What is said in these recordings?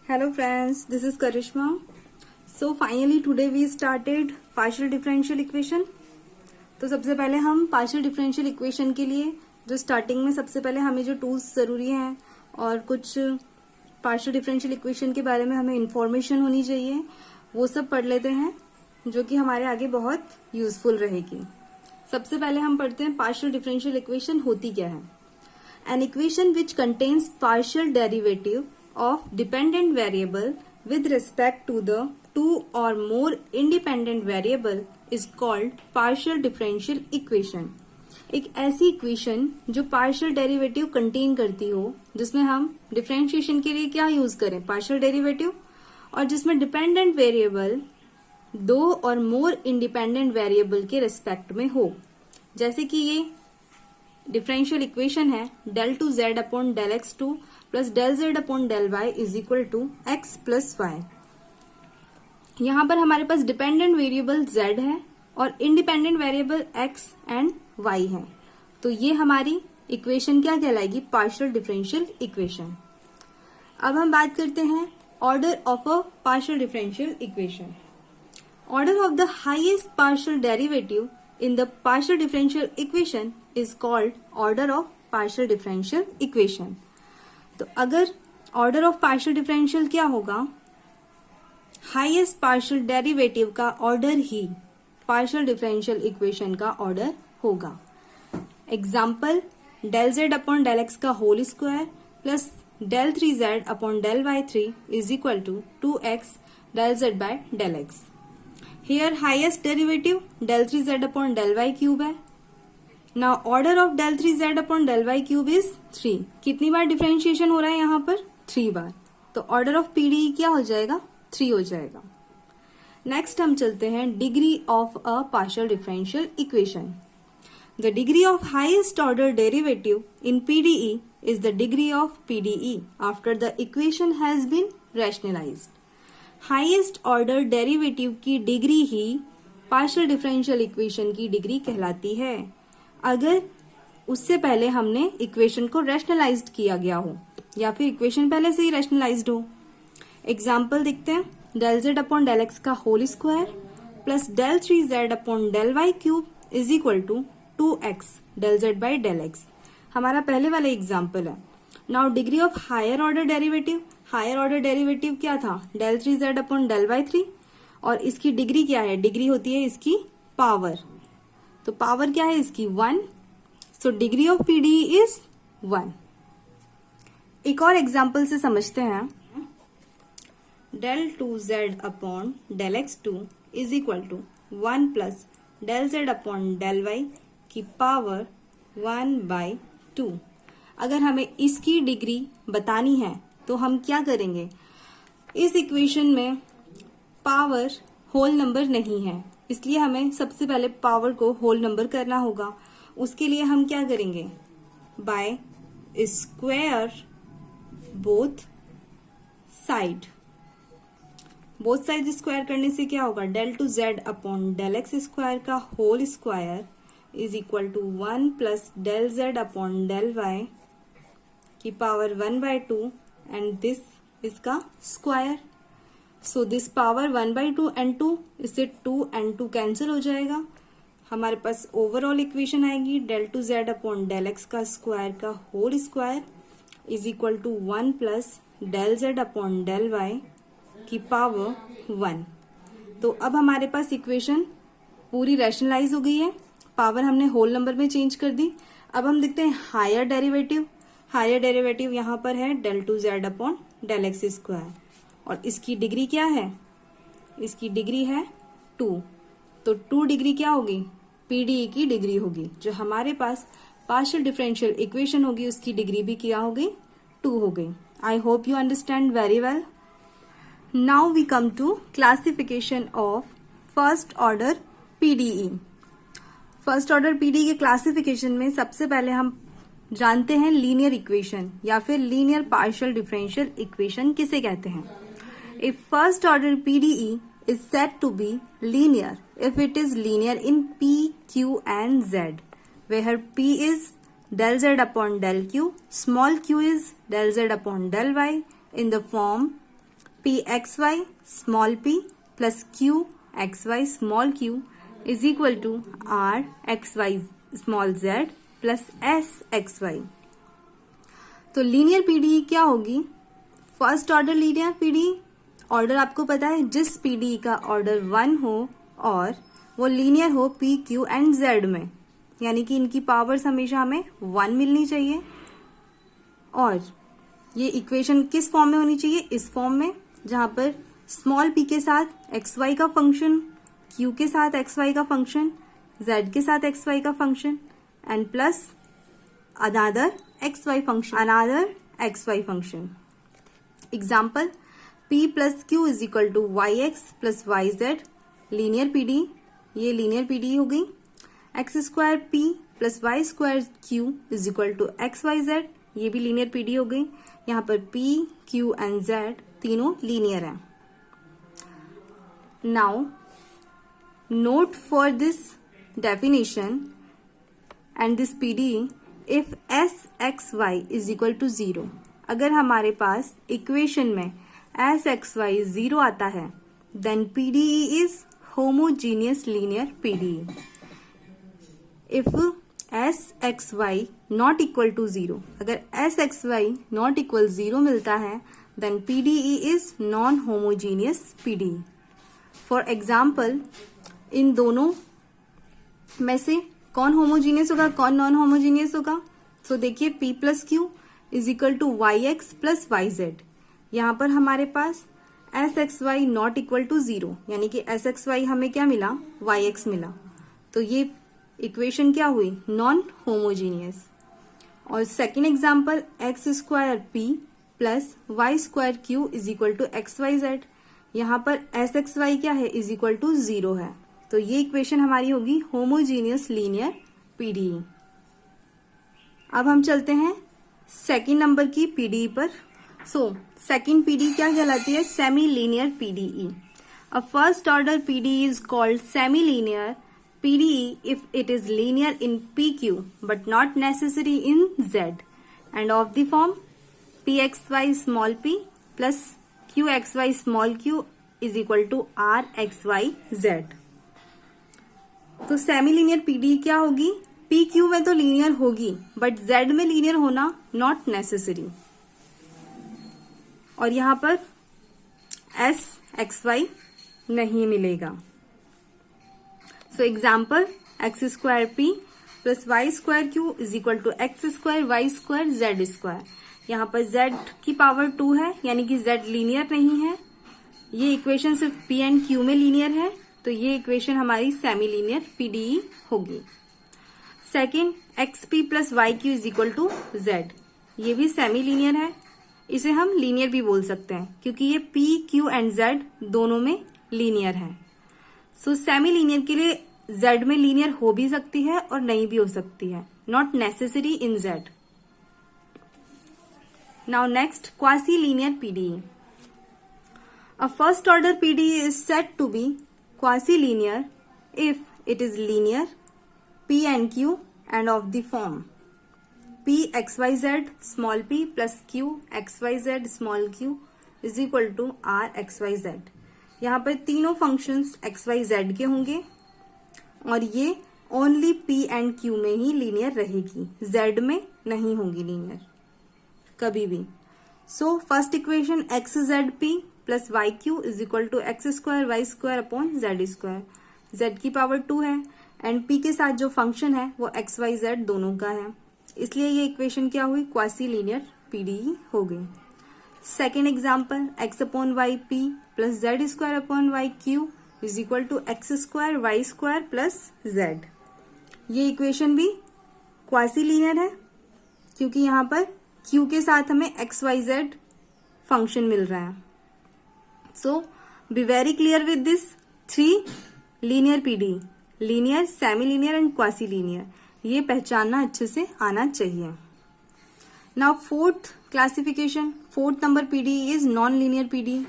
Hello friends, this is Karishma. So finally today we started partial differential equation. तो सबसे पहले हम partial differential equation के लिए जो स्टार्टिंग में सबसे पहले हमें जो टूल्स जरूरी हैं और कुछ पार्शियल डिफरेंशियल इक्वेशन के बारे में हमें इंफॉर्मेशन होनी चाहिए, वो सब पढ़ लेते हैं जो कि हमारे आगे बहुत यूजफुल रहेगी। सबसे पहले हम पढ़ते हैं पार्शियल डिफरेंशियल इक्वेशन होती क्या है। An equation which contains partial derivative of dependent variable with respect to the two or more independent variable is called partial differential equation। एक ऐसी इक्वेशन जो पार्शियल डेरिवेटिव कंटेन करती हो, जिसमें हम डिफरेंशिएशन के लिए क्या यूज करें, पार्शियल डेरिवेटिव, और जिसमें डिपेंडेंट वेरिएबल दो और मोर इंडिपेंडेंट वेरिएबल के रिस्पेक्ट में हो। जैसे कि ये डिफरेंशियल इक्वेशन है del two Z upon del x2 plus del z upon del y is equal to x plus y. यहां पर हमारे पास डिपेंडेंट वेरिएबल z है और independent variable x and y है। तो ये हमारी इक्वेशन क्या कहलाएगी, पार्शियल डिफरेंशियल इक्वेशन। अब हम बात करते हैं order of a partial differential equation. Order of the highest partial derivative in the partial differential equation is called order of partial differential equation। तो अगर order of partial differential क्या होगा, highest partial derivative का order ही partial differential equation का order होगा। Example del z upon del x का whole square plus del 3z upon del y3 is equal to 2x del z by del x। Here highest derivative del 3z upon del y cube है। Now order of del 3z upon del y cube is 3। कितनी बार differentiation हो रहा है यहाँ पर, 3 बार। तो order of PDE क्या हो जाएगा, 3 हो जाएगा। नेक्स्ट हम चलते हैं degree of a partial differential equation. The degree of highest order derivative in PDE is the degree of PDE after the equation has been rationalised. Highest order derivative की degree ही पार्शियल डिफरेंशियल इक्वेशन की degree कहलाती है, अगर उससे पहले हमने equation को रैशनलाइज्ड किया गया हो या फिर इक्वेशन पहले से ही रैशनलाइज्ड हो। एग्जाम्पल देखते हैं, del z upon del x का whole square plus del 3z upon del y cube is equal to 2x del z by del x। हमारा पहले वाला एग्जाम्पल है। Now degree of higher order derivative, higher order derivative क्या था, del 3z upon del y3, और इसकी degree क्या है, डिग्री होती है इसकी पावर। तो पावर क्या है इसकी, 1। So degree of PD is 1। एक और एग्जांपल से समझते हैं, del 2z upon del x2 is equal to 1 plus del z upon del y की पावर 1/2। अगर हमें इसकी डिग्री बतानी है तो हम क्या करेंगे, इस इक्वेशन में पावर होल नंबर नहीं है, इसलिए हमें सबसे पहले पावर को होल नंबर करना होगा। उसके लिए हम क्या करेंगे, by square both side. Both side square करने से क्या होगा, del two Z upon del x square का whole square is equal to 1 plus del z upon del y की पावर 1/2 एंड दिस इसका square. So this power 1/2 and 2, इससे 2 and 2 cancel हो जाएगा। हमारे पास ओवरऑल इक्वेशन आएगी del two Z upon del x का स्क्वायर का whole square is equal to 1 plus del z upon del y की पावर 1। तो अब हमारे पास इक्वेशन पूरी रैशनलाइज हो गई है, पावर हमने होल नंबर में चेंज कर दी। अब हम देखते हैं हायर डेरिवेटिव। हायर डेरिवेटिव यहाँ पर है del two Z upon del x square, और इसकी डिग्री क्या है, इसकी डिग्री है 2। तो 2 डिग्री क्या होगी, पीडीई की डिग्री होगी। जो हमारे पास पार्शियल डिफरेंशियल इक्वेशन होगी उसकी डिग्री भी क्या होगी, 2 हो गई। I hope you understand very well. Now we come to classification of first order PDE. First order PDE के क्लासिफिकेशन में सबसे पहले हम जानते हैं लीनियर इक्वेशन या फिर लीनियर पार्शियल डिफरेंशियल इक्वेशन किसे कहते हैं। If first order PDE is said to be linear if it is linear in p, q and z, where p is del z upon del q, small q is del z upon del y in the form P x y small p plus Q x y small q is equal to R x y small z plus S x y. तो linear PDE क्या होगी? First order linear PDE, order आपको पता है, जिस PDE का order 1 हो और वो लीनियर हो पी क्यू एंड जेड में, यानी कि इनकी पावर्स हमेशा हमें 1 मिलनी चाहिए। और ये इक्वेशन किस फॉर्म में होनी चाहिए? इस फॉर्म में, जहां पर स्मॉल पी के साथ एक्स वाई का फंक्शन, क्यू के साथ एक्स वाई का फंक्शन, जेड के साथ एक्स वाई का function and plus another x y function. Example, p plus Q is equal to Y x plus Y z, linear PD, ये linear PD हो गई। X square P plus Y square Q is equal to x Y Z, ये भी linear PD हो गई। यहाँ पर p, q and z तीनों लीनियर हैं। Now note for this definition and this PD, if S x Y is equal to 0, अगर हमारे पास इक्वेशन में एस एक्स वाई 0 आता है, then PDE is homogeneous linear PDE. If S x Y not equal to 0, अगर S x Y not equal 0 मिलता है, then PDE is non homogeneous PDE. For example, इन दोनों में से कौन होमोजीनियस होगा, कौन नॉन होमोजीनियस होगा? सो देखिए, p plus Q is equal to Y x plus Y Z, यहाँ पर हमारे पास S x Y not equal to 0, यानी कि एस एक्स वाई हमें क्या मिला? वाई एक्स मिला। तो ये इक्वेशन क्या हुई? Non homogeneous. और second example, x square P plus Y square Q is equal to x Y Z, यहाँ पर एस एक्स वाई क्या है? इज इक्वल टू 0 है। तो ये इक्वेशन हमारी होगी होमोजीनियस लीनियर पीडीई। अब हम चलते हैं सेकेंड नंबर की पीडीई पर। सो सेकेंड पीडीई क्या कहलाती है? Semi linear PDE. A first order PDE is called semi linear PDE if it is linear in p q but not necessary in z and of the form P x y small p plus Q x y small q is equal to R x Y z. तो semi linear PDE क्या होगी? P q में तो linear होगी, but z में linear होना not necessary. और यहां पर एस एक्स वाई नहीं मिलेगा। So example, x square P plus Y square Q is equal to x square y square z square. यहाँ पर जेड की पावर 2 है, यानी कि जेड लीनियर नहीं है। ये इक्वेशन सिर्फ पी एंड क्यू में लीनियर है, तो ये इक्वेशन हमारी सेमी लीनियर पीडीई होगी। Second, x p plus Y q is equal to z, ये भी सेमी लीनियर है। इसे हम लीनियर भी बोल सकते हैं क्योंकि ये पी क्यू एंड जेड दोनों में लीनियर है। सो सेमी लीनियर के लिए जेड में लीनियर हो भी सकती है और नहीं भी हो सकती है, not necessary in z. Now next, quasi linear PDE. A first order PDE is said to be quasi-linear if it is linear p and q and of the form p xyz small p plus q xyz small q is equal to r xyz। यहाँ पर तीनों functions xyz के होंगे और ये only p and q में ही linear रहेगी, z में नहीं होगी लीनियर कभी भी। So first equation x z p plus Y q is equal to x square y square upon z square, z की पावर 2 है एंड पी के साथ जो फंक्शन है वो एक्स वाई जेड दोनों का है, इसलिए ये इक्वेशन क्या हुई? क्वासी लीनियर पीडीई हो गई। Second example, x upon y p plus z square upon y q is equal to x square y square plus z, ये इक्वेशन भी क्वासी लीनियर है क्योंकि यहाँ पर क्यू के साथ हमें एक्स वाई जेड फंक्शन मिल रहा है। So be very clear with this 3 linear PDE, linear, semi-linear and quasi-linear, ये पहचानना अच्छे से आना चाहिए। Now fourth classification, fourth number PDE is non-linear PDE.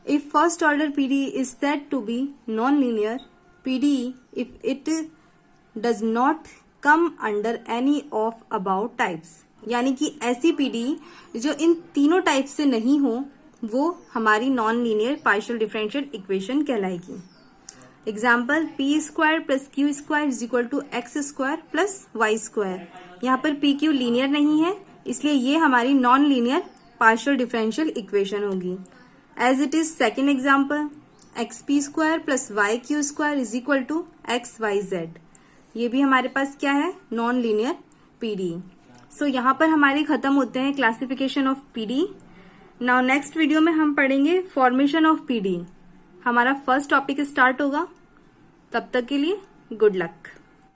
If first order PDE is said to be non-linear PDE if it does not come under any of above types, यानी कि ऐसी PDE जो इन तीनों टाइप से नहीं हो वो हमारी non linear partial differential equation कहलाएगी। Example, P square plus Q square is equal to x square plus Y square. यहाँ पर पी क्यू लीनियर नहीं है, इसलिए ये हमारी non linear partial differential equation होगी। As it is second example, X P square plus Y Q square is equal to x Y Z. ये भी हमारे पास क्या है, नॉन लीनियर पीडी। सो यहाँ पर हमारे खत्म होते हैं classification of PD. Now next video में हम पढ़ेंगे फॉर्मेशन ऑफ पीडी। हमारा फर्स्ट टॉपिक स्टार्ट होगा। तब तक के लिए गुड लक।